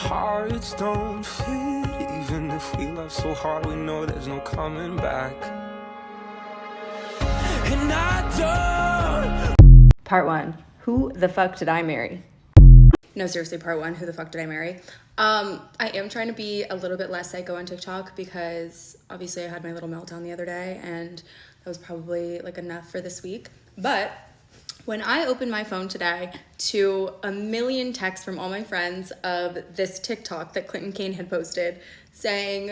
hearts don't fit. Even if we love so hard, we know there's no coming back. And I don't. Part 1. Who the fuck did I marry? No, seriously, part 1. Who the fuck did I marry? I am trying to be a little bit less psycho on TikTok because obviously I had my little meltdown the other day and that was probably like enough for this week. But when I opened my phone today to a million texts from all my friends of this TikTok that Clinton Kane had posted saying,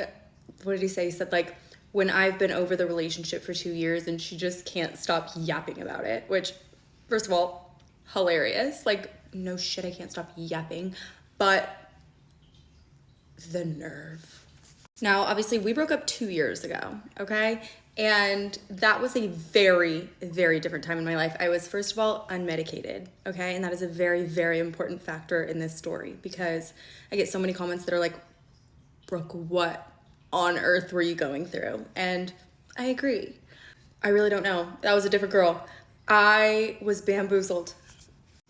what did he say? He said like, when I've been over the relationship for 2 years and she just can't stop yapping about it, which first of all, hilarious. Like, no shit, I can't stop yapping, but the nerve. Now, obviously we broke up 2 years ago, okay? And that was a very, very different time in my life. I was, first of all, unmedicated, okay? And that is a very, very important factor in this story because I get so many comments that are like, Brooke, what on earth were you going through? And I agree. I really don't know. That was a different girl. I was bamboozled.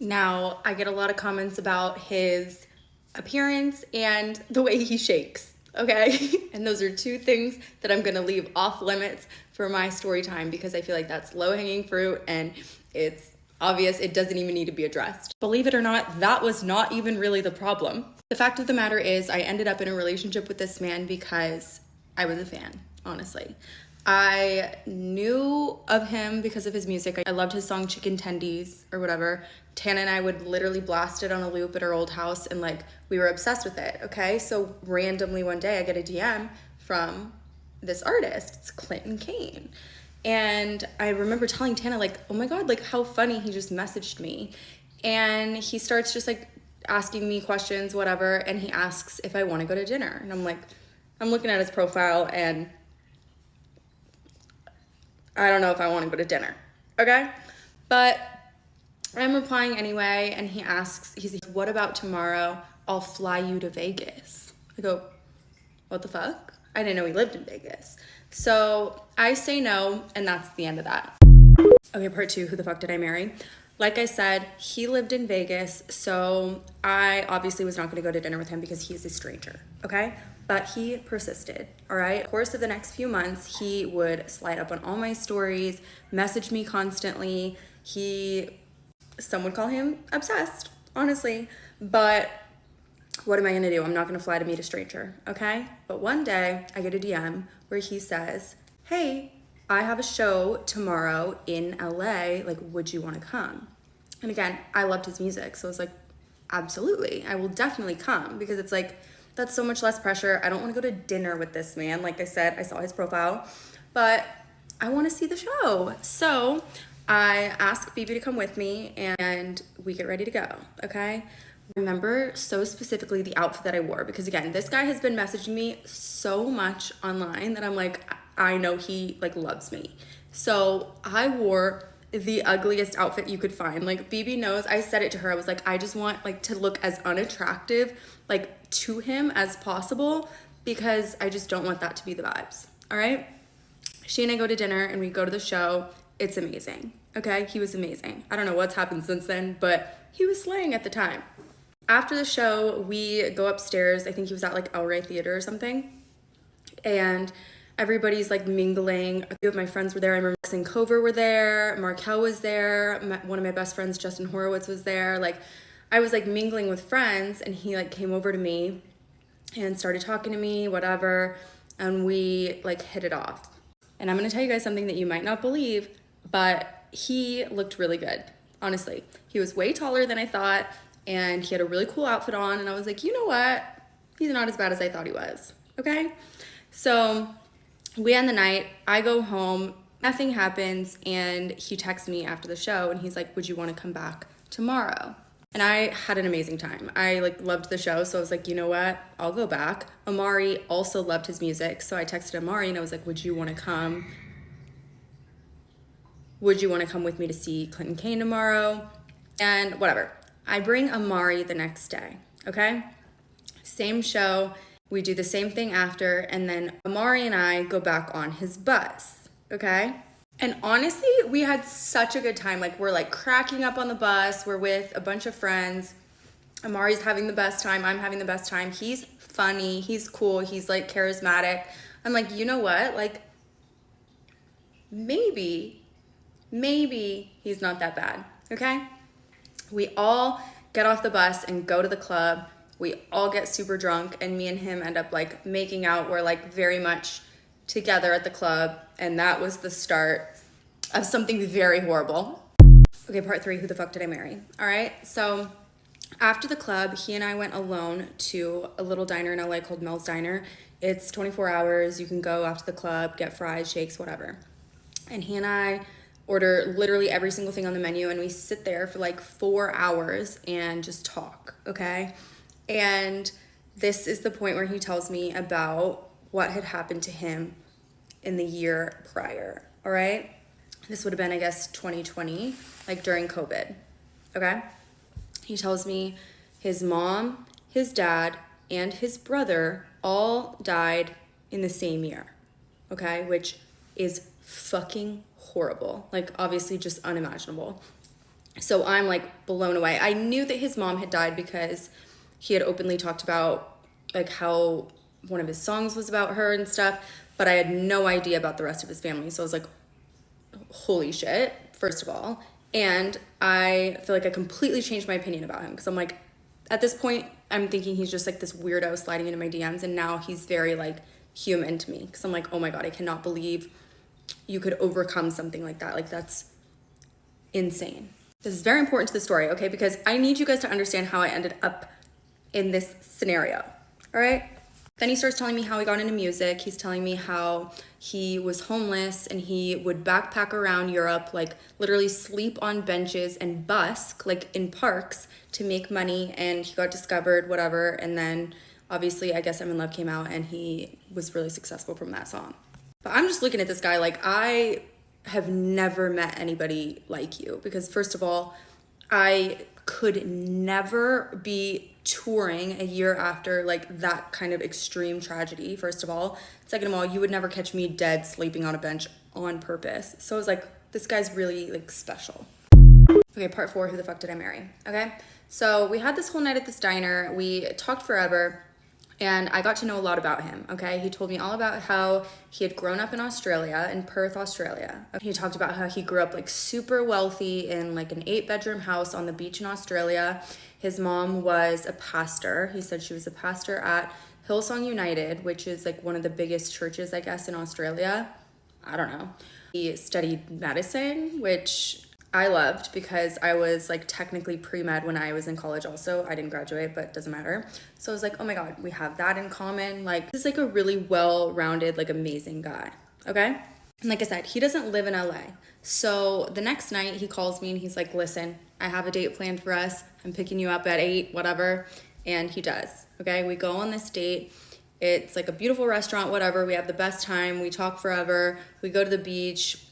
Now, I get a lot of comments about his appearance and the way he shakes, okay? And those are two things that I'm gonna leave off limits for my story time because I feel like that's low-hanging fruit and it's obvious it doesn't even need to be addressed. Believe it or not, that was not even really the problem. The fact of the matter is I ended up in a relationship with this man because I was a fan, honestly. I knew of him because of his music. I loved his song Chicken Tendies or whatever. Tana and I would literally blast it on a loop at our old house and like we were obsessed with it, okay? So randomly one day I get a DM from this artist. It's Clinton Kane. And I remember telling Tana like, oh my God, like how funny, he just messaged me. And he starts just like asking me questions, whatever. And he asks if I want to go to dinner. And I'm like, I'm looking at his profile and I don't know if I want to go to dinner, okay? But I'm replying anyway, and he asks, he's like, what about tomorrow? I'll fly you to Vegas. I go, what the fuck? I didn't know he lived in Vegas. So I say no, and that's the end of that. Okay, part 2, who the fuck did I marry? Like I said, he lived in Vegas, so I obviously was not gonna go to dinner with him because he's a stranger, okay? But he persisted, all right? Of course, of the next few months, he would slide up on all my stories, message me constantly. Some would call him obsessed, honestly. But what am I gonna do? I'm not gonna fly to meet a stranger, okay? But one day, I get a DM where he says, hey, I have a show tomorrow in LA, like, would you wanna come? And again, I loved his music, so I was like, absolutely, I will definitely come because it's like, that's so much less pressure. I don't wanna go to dinner with this man. Like I said, I saw his profile, but I wanna see the show. So I ask Bibi to come with me and we get ready to go, okay? Remember so specifically the outfit that I wore because again, this guy has been messaging me so much online that I'm like, I know he like loves me. So I wore the ugliest outfit you could find. Like Bibi knows, I said it to her. I was like, I just want like to look as unattractive like to him as possible because I just don't want that to be the vibes. All right. She and I go to dinner and we go to the show. It's amazing. Okay. He was amazing. I don't know what's happened since then, but he was slaying at the time. After the show, we go upstairs. I think he was at like El Rey Theater or something. And everybody's like mingling. A few of my friends were there. I remember Max and Cover were there. Markel was there. One of my best friends, Justin Horowitz, was there. Like I was like mingling with friends and he like came over to me and started talking to me, whatever. And we like hit it off. And I'm gonna tell you guys something that you might not believe, but he looked really good, honestly. He was way taller than I thought and he had a really cool outfit on. And I was like, you know what? He's not as bad as I thought he was, okay? So we end the night, I go home, nothing happens, and he texts me after the show and he's like, would you wanna come back tomorrow? And I had an amazing time. I like loved the show, so I was like, you know what? I'll go back. Amari also loved his music, so I texted Amari and I was like, would you wanna come? Would you wanna come with me to see Clinton Kane tomorrow? And whatever. I bring Amari the next day, okay? Same show. We do the same thing after, and then Amari and I go back on his bus, okay? And honestly, we had such a good time. Like, we're like cracking up on the bus. We're with a bunch of friends. Amari's having the best time. I'm having the best time. He's funny. He's cool. He's like charismatic. I'm like, you know what? Like, maybe he's not that bad, okay? We all get off the bus and go to the club. We all get super drunk, and me and him end up like making out. We're like very much together at the club, and that was the start of something very horrible. Okay, part 3, who the fuck did I marry? All right, so after the club, he and I went alone to a little diner in LA called Mel's Diner. It's 24 hours. You can go after the club, get fries, shakes, whatever. And he and I order literally every single thing on the menu, and we sit there for like 4 hours and just talk, okay? And this is the point where he tells me about what had happened to him in the year prior, all right? This would have been, I guess, 2020, like during COVID, okay? He tells me his mom, his dad, and his brother all died in the same year, okay? Which is fucking horrible. Like, obviously just unimaginable. So I'm like blown away. I knew that his mom had died because he had openly talked about like how one of his songs was about her and stuff, but I had no idea about the rest of his family. So I was like, holy shit, first of all. And I feel like I completely changed my opinion about him because I'm like, at this point, I'm thinking he's just like this weirdo sliding into my DMs, and now he's very like human to me because I'm like, oh my God, I cannot believe you could overcome something like that. Like, that's insane. This is very important to the story, okay? Because I need you guys to understand how I ended up in this scenario, all right? Then he starts telling me how he got into music. He's telling me how he was homeless and he would backpack around Europe, like literally sleep on benches and busk, like in parks, to make money. And he got discovered, whatever. And then obviously, I guess I'm in Love came out and he was really successful from that song. But I'm just looking at this guy like, I have never met anybody like you. Because first of all, I could never be touring a year after like that kind of extreme tragedy, first of all. Second of all, you would never catch me dead sleeping on a bench on purpose. So I was like, this guy's really like special. Okay, part 4, who the fuck did I marry? Okay, so we had this whole night at this diner. We talked forever, and I got to know a lot about him, okay? He told me all about how he had grown up in Australia, in Perth, Australia. He talked about how he grew up like super wealthy in like an 8-bedroom house on the beach in Australia. His mom was a pastor. He said she was a pastor at Hillsong United, which is like one of the biggest churches, I guess, in Australia. I don't know. He studied medicine, which I loved because I was like technically pre-med when I was in college also. I didn't graduate, but it doesn't matter. So I was like, oh my God, we have that in common. Like, this is like a really well-rounded, like amazing guy, okay? And like I said, he doesn't live in LA. So the next night he calls me and he's like, listen, I have a date planned for us. I'm picking you up at 8, whatever. And he does, okay? We go on this date. It's like a beautiful restaurant, whatever. We have the best time. We talk forever. We go to the beach,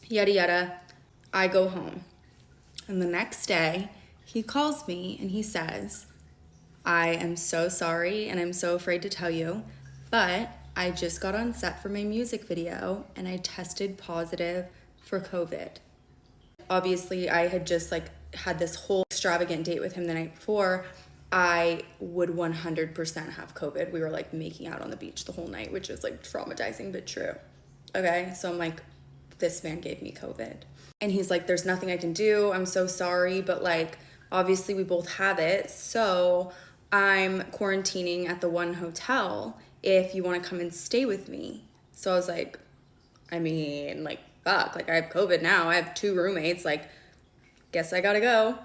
yada, yada. I go home. And the next day he calls me and he says, I am so sorry and I'm so afraid to tell you, but I just got on set for my music video and I tested positive for COVID. Obviously, I had just like had this whole extravagant date with him the night before. I would 100% have COVID. We were like making out on the beach the whole night, which is like traumatizing but true. Okay, so I'm like, this man gave me COVID. And he's like, there's nothing I can do. I'm so sorry, but like, obviously we both have it. So I'm quarantining at the one hotel if you want to come and stay with me. So I was like, I mean, like, fuck, like I have COVID now. I have 2 roommates. Like, guess I gotta go.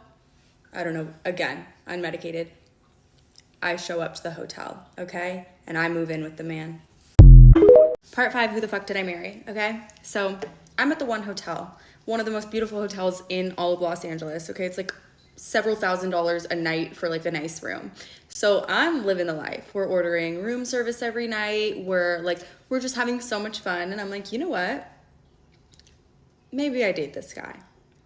I don't know. Again, unmedicated. I show up to the hotel, okay? And I move in with the man. Part 5, who the fuck did I marry, okay? So I'm at the one hotel, one of the most beautiful hotels in all of Los Angeles, okay? It's like several $1,000s a night for like a nice room. So I'm living the life. We're ordering room service every night. We're just having so much fun. And I'm like, you know what? Maybe I date this guy.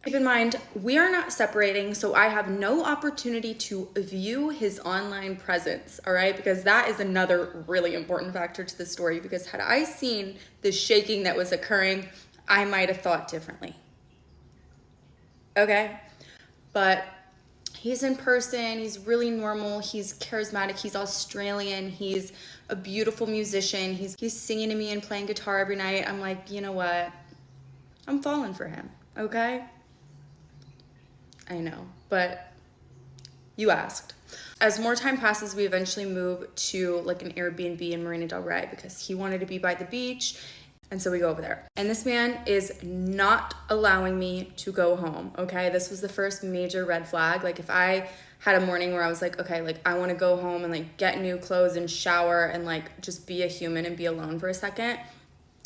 Keep in mind, we are not separating, so I have no opportunity to view his online presence, all right? Because that is another really important factor to the story, because had I seen the shaking that was occurring, I might have thought differently. Okay? But he's in person, he's really normal, he's charismatic, he's Australian, he's a beautiful musician, he's singing to me and playing guitar every night. I'm like, you know what? I'm falling for him, okay? I know, but you asked. As more time passes, we eventually move to like an Airbnb in Marina Del Rey because he wanted to be by the beach. And so we go over there. And this man is not allowing me to go home, okay? This was the first major red flag. Like if I had a morning where I was like, okay, like I want to go home and like get new clothes and shower and like just be a human and be alone for a second,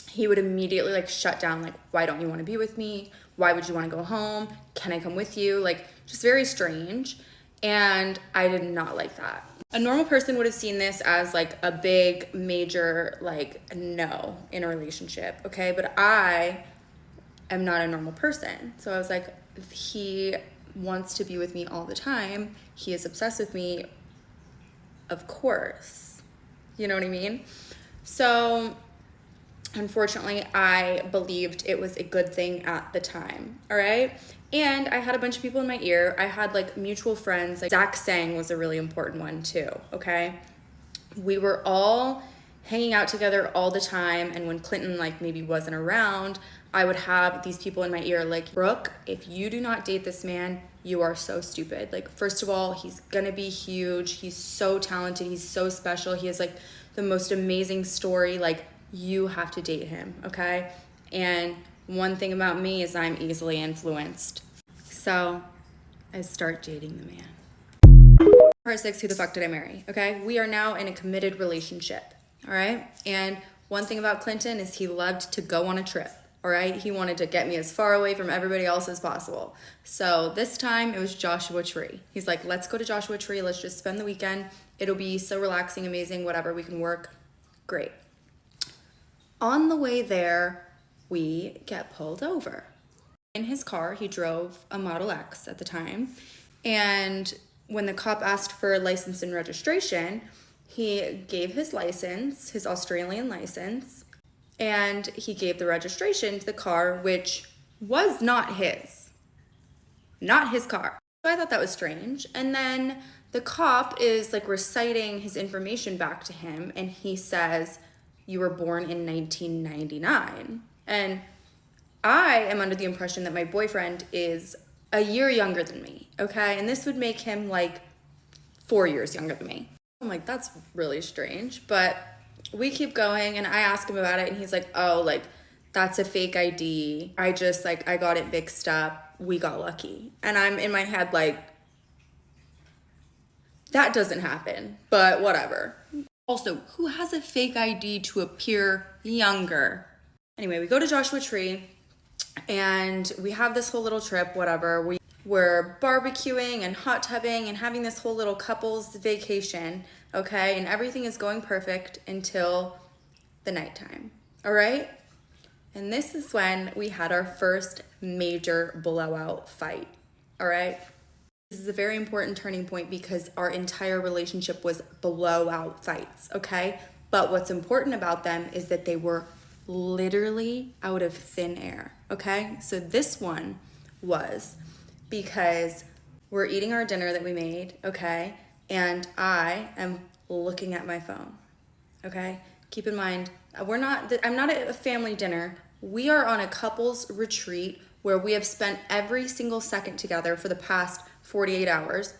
he would immediately like shut down. Like, why don't you want to be with me? Why would you want to go home? Can I come with you? Like just very strange. And I did not like that. A normal person would have seen this as like a big major like no in a relationship, okay? But I am not a normal person. So I was like, if he wants to be with me all the time, he is obsessed with me, of course. You know what I mean? So unfortunately, I believed it was a good thing at the time, all right? And I had a bunch of people in my ear. I had like mutual friends. Like Zach Sang was a really important one too, okay? We were all hanging out together all the time. And when Clinton like maybe wasn't around, I would have these people in my ear like, Brooke, if you do not date this man, you are so stupid. Like, first of all, he's gonna be huge. He's so talented. He's so special. He has like the most amazing story. Like, you have to date him, okay? And one thing about me is I'm easily influenced. So I start dating the man. Part 6, who the fuck did I marry? Okay, we are now in a committed relationship, all right? And one thing about Clinton is he loved to go on a trip, all right? He wanted to get me as far away from everybody else as possible. So this time it was Joshua Tree. He's like, let's go to Joshua Tree. Let's just spend the weekend. It'll be so relaxing, amazing, whatever, we can work. Great. On the way there, we get pulled over. In his car, he drove a Model X at the time. And when the cop asked for license and registration, he gave his license, his Australian license, and he gave the registration to the car, which was not his car. So I thought that was strange. And then the cop is like reciting his information back to him, and he says, you were born in 1999. And I am under the impression that my boyfriend is a year younger than me, okay? And this would make him like 4 years younger than me. I'm like, that's really strange. But we keep going and I ask him about it and he's like, oh, like that's a fake ID. I got it mixed up. We got lucky. And I'm in my head like, that doesn't happen, but whatever. Also, who has a fake ID to appear younger? Anyway, we go to Joshua Tree and we have this whole little trip, whatever. We're barbecuing and hot tubbing and having this whole little couples vacation, okay? And everything is going perfect until the nighttime, all right? And this is when we had our first major blowout fight, all right? This is a very important turning point because our entire relationship was blowout fights, okay? But what's important about them is that they were literally out of thin air, okay? So this one was because we're eating our dinner that we made, okay? And I am looking at my phone, okay? Keep in mind, I'm not at a family dinner. We are on a couples retreat where we have spent every single second together for the past 48 hours.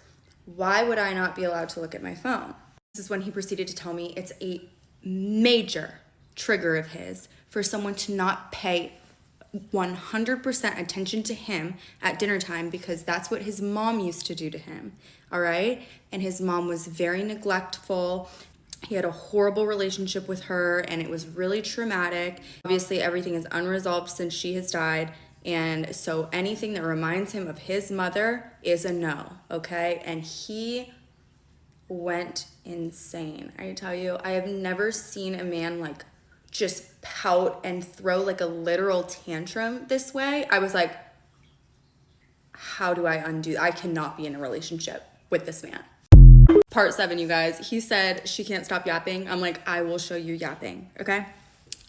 Why would I not be allowed to look at my phone? This is when he proceeded to tell me it's a major trigger of his for someone to not pay 100% attention to him at dinner time because that's what his mom used to do to him, all right? And his mom was very neglectful. He had a horrible relationship with her and it was really traumatic. Obviously, everything is unresolved since she has died. And so anything that reminds him of his mother is a no, okay? And he went insane. I tell you, I have never seen a man like just pout and throw like a literal tantrum this way. I was like, how do I undo? I cannot be in a relationship with this man. Part 7, you guys. He said she can't stop yapping. I'm like, I will show you yapping, okay?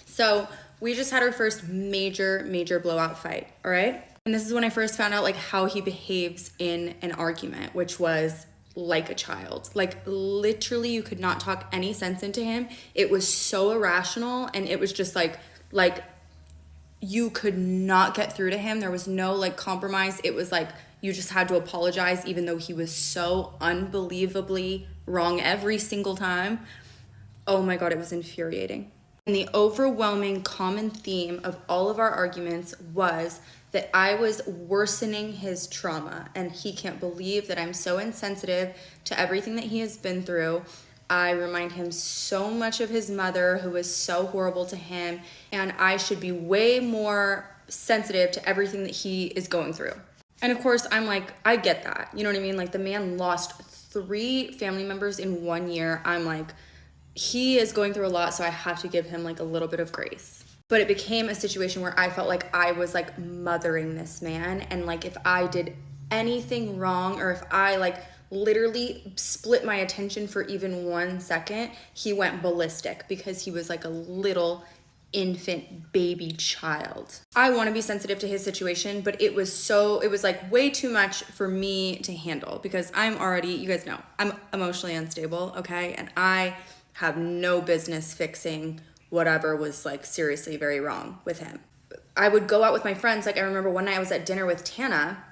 So we just had our first major blowout fight, all right? And this is when I first found out like how he behaves in an argument, which was like a child. Like literally you could not talk any sense into him. It was so irrational, and it was just like you could not get through to him. There was no like compromise. It was like you just had to apologize, even though he was so unbelievably wrong every single time. Oh my God, it was infuriating. And the overwhelming common theme of all of our arguments was that I was worsening his trauma, and he can't believe that I'm so insensitive to everything that he has been through. I remind him so much of his mother, who was so horrible to him, and I should be way more sensitive to everything that he is going through. And of course, I'm like, I get that. You know what I mean? Like, the man lost 3 family members in 1 year. I'm like, he is going through a lot, so I have to give him like a little bit of grace. But it became a situation where I felt like I was like mothering this man, and like if I did anything wrong, or if I like literally split my attention for even 1 second, he went ballistic because he was like a little infant baby child. I want to be sensitive to his situation, but it was like way too much for me to handle, because I'm already, you guys know, I'm emotionally unstable, okay? And I have no business fixing whatever was like seriously very wrong with him. I would go out with my friends. Like I remember one night I was at dinner with Tana,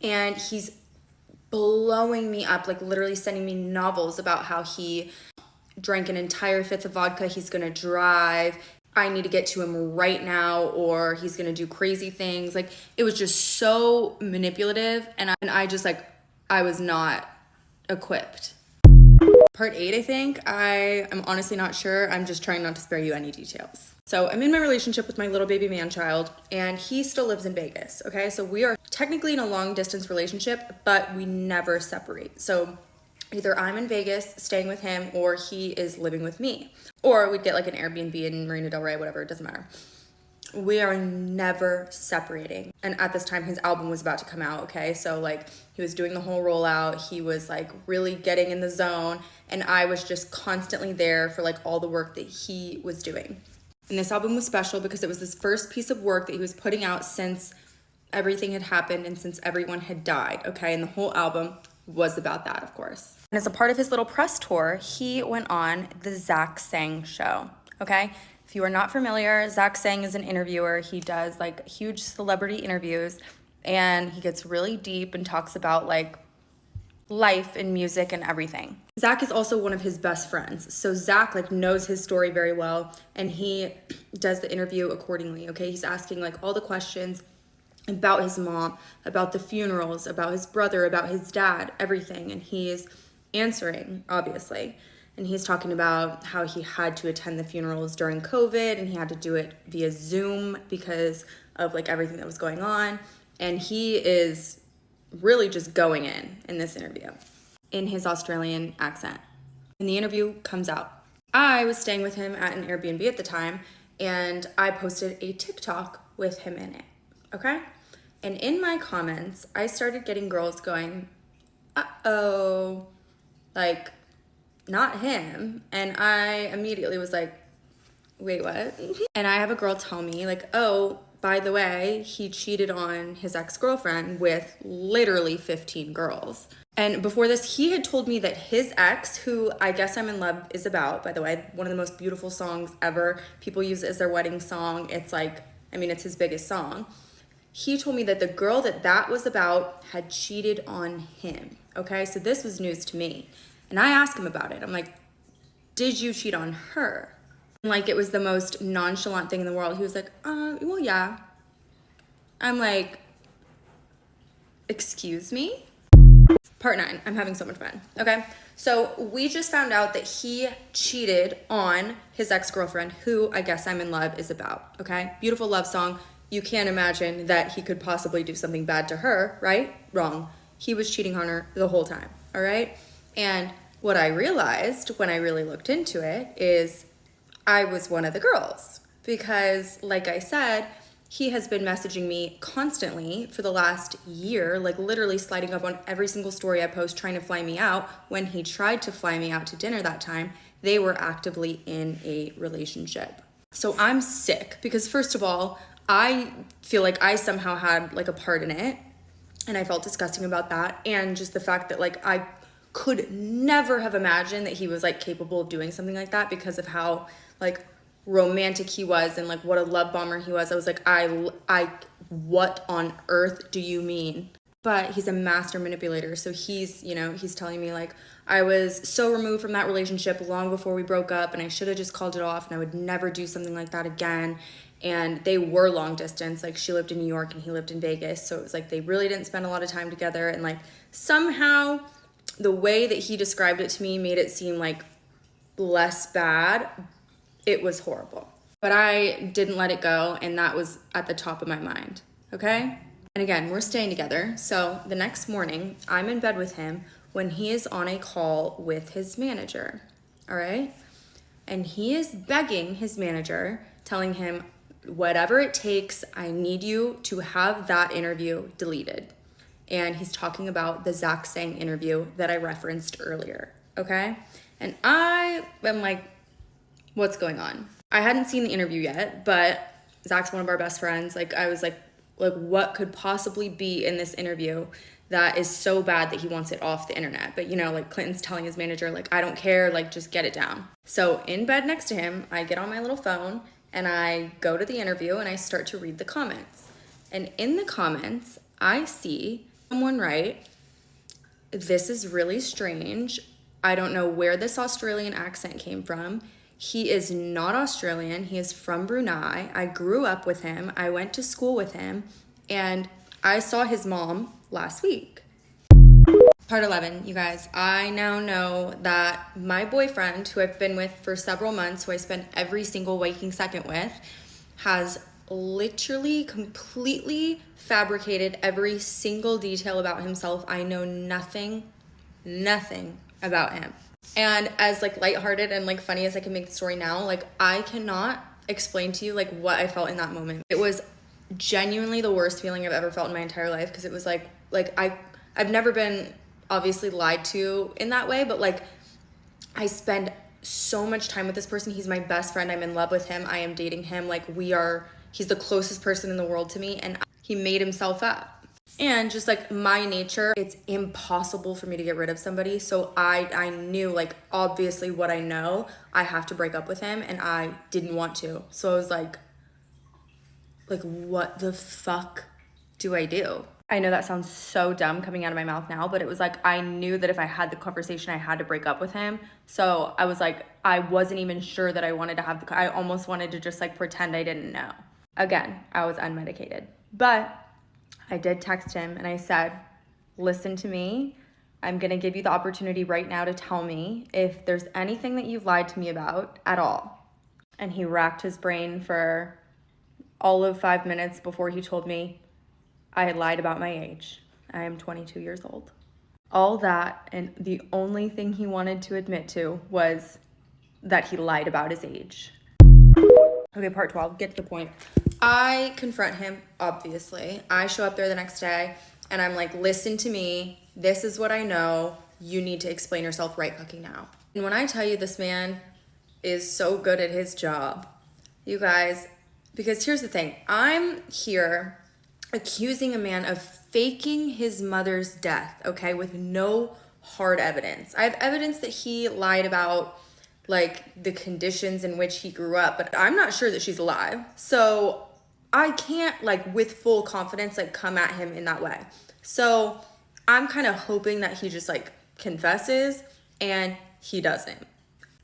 and he's blowing me up, like literally sending me novels about how he drank an entire 5th of vodka. He's gonna drive. I need to get to him right now, or he's gonna do crazy things. Like it was just so manipulative, and I just like, I was not equipped. Part 8, I think. I am honestly not sure. I'm just trying not to spare you any details. So I'm in my relationship with my little baby man child, and he still lives in Vegas, okay? So we are technically in a long distance relationship, but we never separate. So either I'm in Vegas staying with him, or he is living with me. Or we'd get like an Airbnb in Marina Del Rey, whatever, it doesn't matter. We are never separating. And at this time, his album was about to come out, okay? So like he was doing the whole rollout. He was like really getting in the zone, and I was just constantly there for like all the work that he was doing. And this album was special because it was this first piece of work that he was putting out since everything had happened and since everyone had died, okay? And the whole album was about that, of course. And as a part of his little press tour, he went on the Zach Sang show, okay? If you are not familiar, Zach Sang is an interviewer. He does like huge celebrity interviews, and he gets really deep and talks about like life and music and everything. Zach is also one of his best friends. So Zach like knows his story very well, and he does the interview accordingly, okay? He's asking like all the questions about his mom, about the funerals, about his brother, about his dad, everything. And he's answering, obviously. And he's talking about how he had to attend the funerals during COVID, and he had to do it via Zoom because of like everything that was going on. And he is really just going in this interview in his Australian accent. And the interview comes out. I was staying with him at an Airbnb at the time, and I posted a TikTok with him in it, okay? And in my comments, I started getting girls going, uh-oh, like, not him. And I immediately was like, wait, what? And I have a girl tell me like, oh, by the way, he cheated on his ex-girlfriend with literally 15 girls. And before this, he had told me that his ex, who I Guess I'm in Love is about, by the way, one of the most beautiful songs ever. People use it as their wedding song. It's like, I mean, it's his biggest song. He told me that the girl that was about had cheated on him, okay? So this was news to me. And I asked him about it. I'm like, did you cheat on her? And like, it was the most nonchalant thing in the world. He was like, well, yeah. I'm like, excuse me? Part 9, I'm having so much fun, okay? So we just found out that he cheated on his ex-girlfriend, who I Guess I'm in Love is about, okay? Beautiful love song. You can't imagine that he could possibly do something bad to her, right? Wrong. He was cheating on her the whole time, all right? And what I realized when I really looked into it is I was one of the girls, because like I said, he has been messaging me constantly for the last year, like literally sliding up on every single story I post, trying to fly me out. When he tried to fly me out to dinner that time, they were actively in a relationship. So I'm sick because first of all, I feel like I somehow had like a part in it, and I felt disgusting about that. And just the fact that like I could never have imagined that he was like capable of doing something like that because of how like romantic he was and like what a love bomber he was. I was like, I what on earth do you mean? But he's a master manipulator. So he's, you know, he's telling me like, I was so removed from that relationship long before we broke up, and I should have just called it off, and I would never do something like that again. And they were long distance. Like, she lived in New York and he lived in Vegas. So it was like they really didn't spend a lot of time together. And like somehow the way that he described it to me made it seem like less bad. It was horrible. But I didn't let it go, and that was at the top of my mind, okay? And again, we're staying together. So the next morning, I'm in bed with him when he is on a call with his manager, all right? And he is begging his manager, telling him, whatever it takes, I need you to have that interview deleted. And he's talking about the Zach Sang interview that I referenced earlier, okay? And I am like, what's going on? I hadn't seen the interview yet, but Zach's one of our best friends. Like, I was like, what could possibly be in this interview that is so bad that he wants it off the internet? But, you know, like, Clinton's telling his manager, like, I don't care, like, just get it down. So in bed next to him, I get on my little phone and I go to the interview and I start to read the comments. And in the comments, I see someone write, "This is really strange. I don't know where this Australian accent came from. He is not Australian. He is from Brunei. I grew up with him. I went to school with him. And I saw his mom last week." Part 11, you guys. I now know that my boyfriend, who I've been with for several months, who I spend every single waking second with, has literally completely fabricated every single detail about himself. I know nothing about him. And as like lighthearted and like funny as I can make the story now, like I cannot explain to you like what I felt in that moment. It was genuinely the worst feeling I've ever felt in my entire life, because it was like I've never been obviously lied to in that way, but like I spend so much time with this person. He's my best friend. I'm in love with him. I am dating him. Like he's the closest person in the world to me, and he made himself up. And just like my nature, it's impossible for me to get rid of somebody. So I knew, like, obviously what I know, I have to break up with him, and I didn't want to. So I was like what the fuck do I do? I know that sounds so dumb coming out of my mouth now, but it was like I knew that if I had the conversation, I had to break up with him. So I was like, I wasn't even sure that I wanted to have I almost wanted to just like pretend I didn't know. Again, I was unmedicated. But I did text him and I said, listen to me. I'm going to give you the opportunity right now to tell me if there's anything that you've lied to me about at all. And he racked his brain for all of 5 minutes before he told me I had lied about my age. I am 22 years old. All that, and the only thing he wanted to admit to was that he lied about his age. Okay, part 12, get to the point. I confront him, obviously. I show up there the next day, and I'm like, listen to me. This is what I know. You need to explain yourself right fucking now. And when I tell you this man is so good at his job, you guys, because here's the thing. I'm here accusing a man of faking his mother's death, okay, with no hard evidence. I have evidence that he lied about like the conditions in which he grew up, but I'm not sure that she's alive. So I can't like with full confidence like come at him in that way. So I'm kind of hoping that he just like confesses, and he doesn't.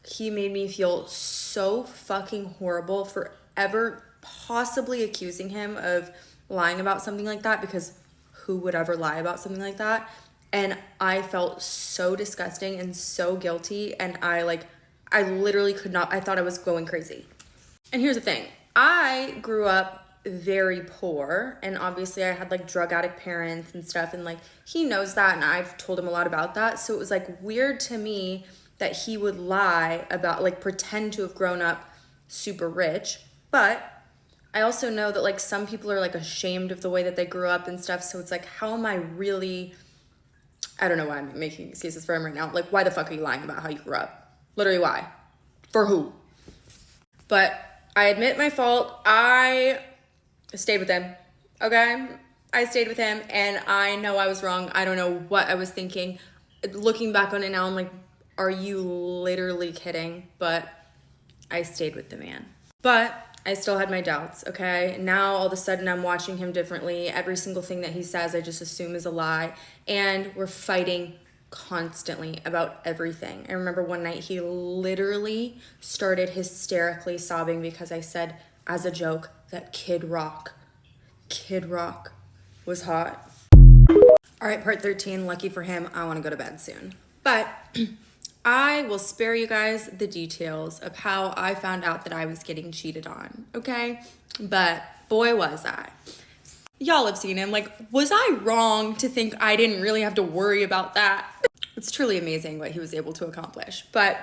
He made me feel so fucking horrible for ever possibly accusing him of lying about something like that, because who would ever lie about something like that? And I felt so disgusting and so guilty, and I literally could not, I thought I was going crazy. And here's the thing. I grew up very poor, and obviously I had like drug addict parents and stuff, and like he knows that, and I've told him a lot about that. So it was like weird to me that he would lie about, like pretend to have grown up super rich. But I also know that like some people are like ashamed of the way that they grew up and stuff. So it's like, how am I really, I don't know why I'm making excuses for him right now. Like, why the fuck are you lying about how you grew up? Literally, why? For who? But I admit my fault. I stayed with him, okay? I stayed with him, and I know I was wrong. I don't know what I was thinking. Looking back on it now, I'm like, are you literally kidding? But I stayed with the man. But I still had my doubts, okay? Now, all of a sudden, I'm watching him differently. Every single thing that he says, I just assume is a lie. And we're fighting constantly about everything. I remember one night he literally started hysterically sobbing because I said, as a joke, that Kid Rock was hot. All right, part 13, lucky for him, I want to go to bed soon. But I will spare you guys the details of how I found out that I was getting cheated on, okay? But boy, was I. Y'all have seen him. Like, was I wrong to think I didn't really have to worry about that? It's truly amazing what he was able to accomplish. But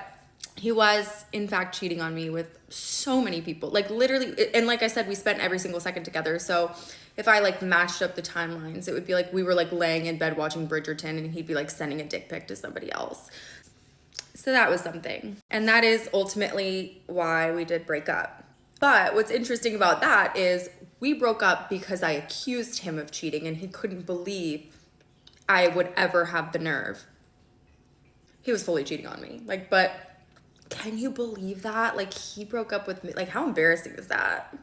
he was, in fact, cheating on me with so many people. Like, literally, and like I said, we spent every single second together. So if I, like, matched up the timelines, it would be like we were, like, laying in bed watching Bridgerton, and he'd be, like, sending a dick pic to somebody else. So that was something. And that is ultimately why we did break up. But what's interesting about that is we broke up because I accused him of cheating, and he couldn't believe I would ever have the nerve. He was fully cheating on me. Like, but can you believe that? Like, he broke up with me. Like, how embarrassing is that?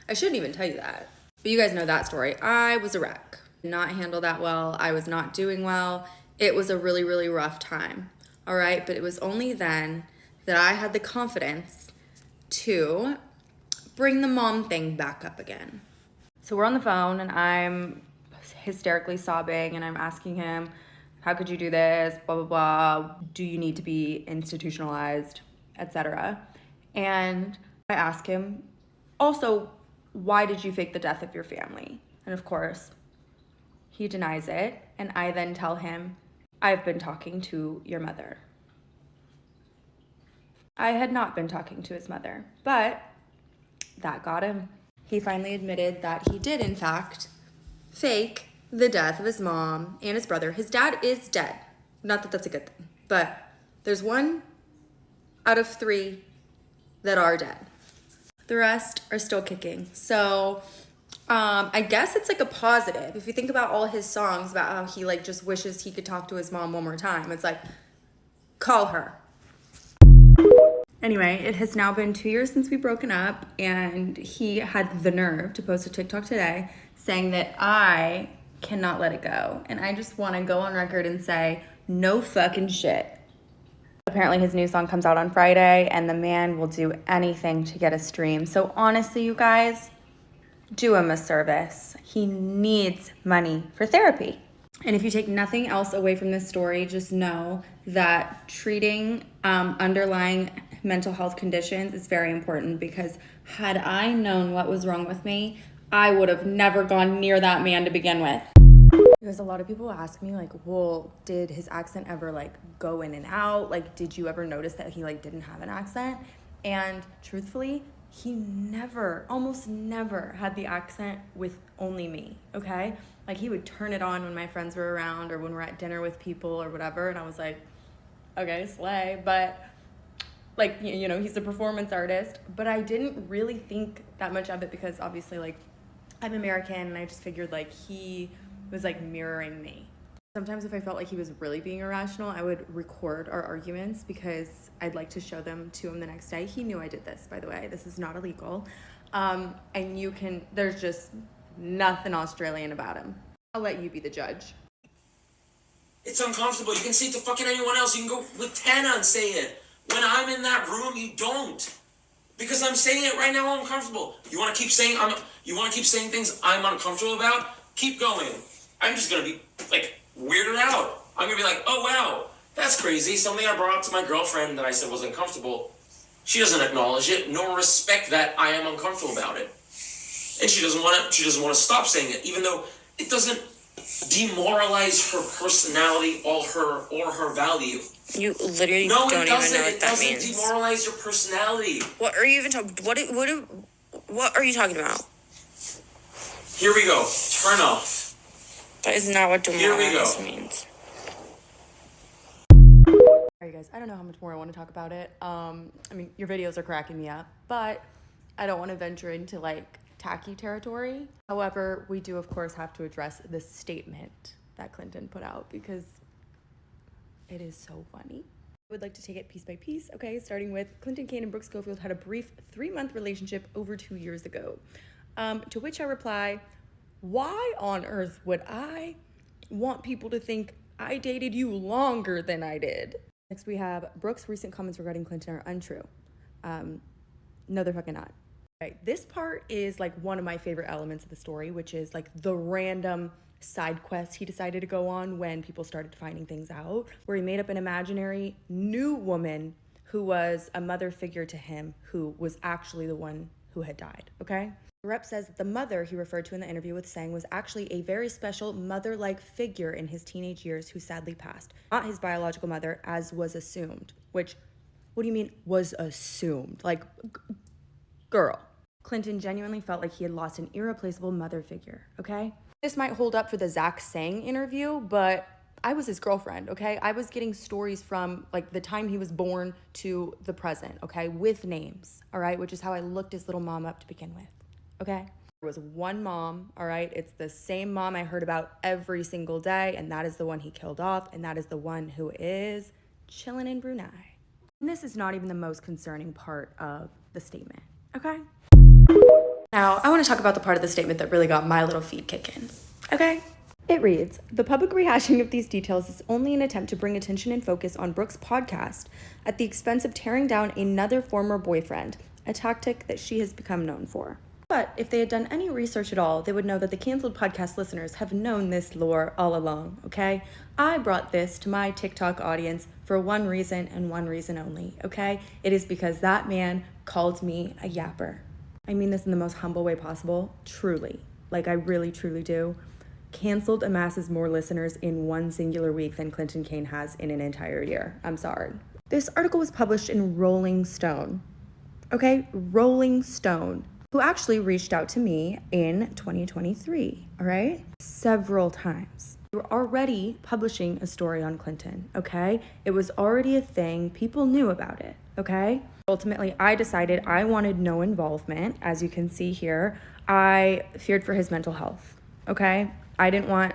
I shouldn't even tell you that. But you guys know that story. I was a wreck. Did not handle that well. I was not doing well. It was a really, really rough time. All right, but it was only then that I had the confidence to bring the mom thing back up again. So we're on the phone, and I'm hysterically sobbing, and I'm asking him, how could you do this, blah, blah, blah. Do you need to be institutionalized, etc. And I ask him, also, why did you fake the death of your family? And of course, he denies it, and I then tell him, I've been talking to your mother. I had not been talking to his mother, but that got him. He finally admitted that he did, in fact, fake the death of his mom and his brother. His dad is dead. Not that that's a good thing, but there's 1 out of 3 that are dead. The rest are still kicking. So I guess it's like a positive. If you think about all his songs about how he like just wishes he could talk to his mom one more time, it's like, call her. Anyway, it has now been 2 years since we've broken up, and he had the nerve to post a TikTok today saying that I cannot let it go. And I just want to go on record and say, no fucking shit. Apparently his new song comes out on Friday, and the man will do anything to get a stream. So honestly, you guys, do him a service. He needs money for therapy. And if you take nothing else away from this story, just know that treating underlying mental health conditions is very important, because had I known what was wrong with me, I would have never gone near that man to begin with. Because a lot of people ask me, like, well, did his accent ever, like, go in and out? Like, did you ever notice that he, like, didn't have an accent? And truthfully, he never, almost never had the accent with only me, okay? Like, he would turn it on when my friends were around or when we're at dinner with people or whatever, and I was like, okay, slay. But, like, you know, he's a performance artist, but I didn't really think that much of it because, obviously, like, I'm American, and I just figured, like, he was, like, mirroring me. Sometimes if I felt like he was really being irrational, I would record our arguments because I'd like to show them to him the next day. He knew I did this, by the way. This is not illegal. And you can, there's just nothing Australian about him. I'll let you be the judge. It's uncomfortable. You can say it to fucking anyone else. You can go with Tana and say it. When I'm in that room, you don't. Because I'm saying it right now, I'm uncomfortable. You want to keep saying things I'm uncomfortable about? Keep going. I'm just going to be, like, weirded out. I'm going to be like, oh, wow, that's crazy. Something I brought up to my girlfriend that I said was uncomfortable. She doesn't acknowledge it, nor respect that I am uncomfortable about it. And she doesn't want to stop saying it, even though it doesn't demoralize her personality or her value. You literally don't even know what that means. It doesn't demoralize your personality. What are you even talking? What are you talking about? Here we go. Turn off. That is not what demoralize means. Alright guys, I don't know how much more I want to talk about it. I mean, your videos are cracking me up, but I don't want to venture into like tacky territory. However, we do of course have to address the statement that Clinton put out because it is so funny. I would like to take it piece by piece, okay? Starting with Clinton Kane and Brooke Schofield had a brief 3-month relationship over 2 years ago. To which I reply, why on earth would I want people to think I dated you longer than I did? Next, we have Brooke's recent comments regarding Clinton are untrue. No, they're fucking not. Right, this part is like one of my favorite elements of the story, which is like the random side quest he decided to go on when people started finding things out, where he made up an imaginary new woman who was a mother figure to him who was actually the one who had died, okay? The rep says that the mother he referred to in the interview with Sang was actually a very special mother-like figure in his teenage years who sadly passed, not his biological mother as was assumed, which, what do you mean was assumed? Like, girl. Clinton genuinely felt like he had lost an irreplaceable mother figure, okay? This might hold up for the Zach Sang interview, but I was his girlfriend, okay? I was getting stories from like the time he was born to the present, okay? With names, all right? Which is how I looked his little mom up to begin with, okay? There was one mom, all right? It's the same mom I heard about every single day, and that is the one he killed off, and that is the one who is chilling in Brunei. And this is not even the most concerning part of the statement, okay? Now, I want to talk about the part of the statement that really got my little feet kicking, okay? It reads, the public rehashing of these details is only an attempt to bring attention and focus on Brooke's podcast at the expense of tearing down another former boyfriend, a tactic that she has become known for. But if they had done any research at all, they would know that the canceled podcast listeners have known this lore all along, okay? I brought this to my TikTok audience for one reason and one reason only, okay? It is because that man called me a yapper. I mean this in the most humble way possible, truly. Like I really, truly do. Canceled amasses more listeners in one singular week than Clinton Kane has in an entire year. I'm sorry. This article was published in Rolling Stone, okay? Rolling Stone, who actually reached out to me in 2023, all right? Several times. We were already publishing a story on Clinton, okay? It was already a thing. People knew about it, okay? Ultimately, I decided I wanted no involvement. As you can see here, I feared for his mental health, okay? I didn't want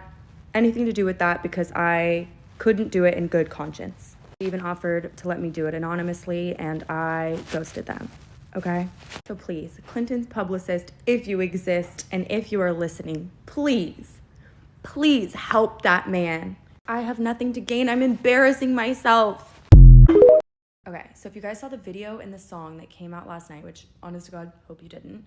anything to do with that because I couldn't do it in good conscience. They even offered to let me do it anonymously, and I ghosted them, okay? So please, Clinton's publicist, if you exist and if you are listening, please help that man. I have nothing to gain. I'm embarrassing myself. Okay, so if you guys saw the video and the song that came out last night, which honest to God, hope you didn't,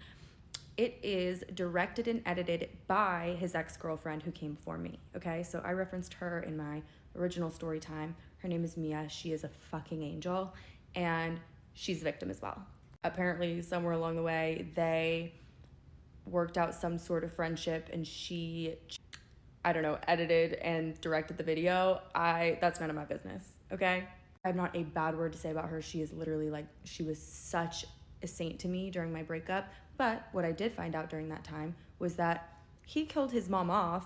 it is directed and edited by his ex-girlfriend who came before me, okay? So I referenced her in my original story time. Her name is Mia. She is a fucking angel, and she's a victim as well. Apparently, somewhere along the way, they worked out some sort of friendship, and she, I don't know, edited and directed the video. That's none of my business, okay? I have not a bad word to say about her. She is literally like, she was such a saint to me during my breakup. But what I did find out during that time was that he killed his mom off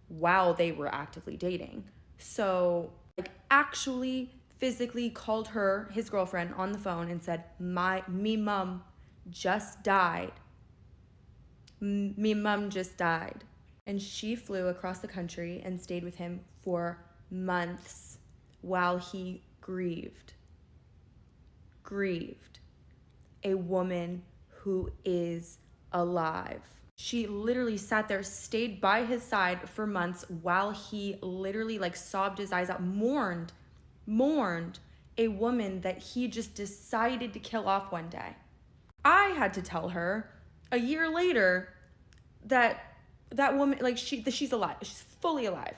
while they were actively dating. So like actually physically called her, his girlfriend, on the phone and said, me mom just died. Me mom just died. And she flew across the country and stayed with him for months while he grieved. A woman who is alive. She literally sat there, stayed by his side for months while he literally like sobbed his eyes out, mourned a woman that he just decided to kill off one day. I had to tell her a year later that woman, like she's alive. She's fully alive.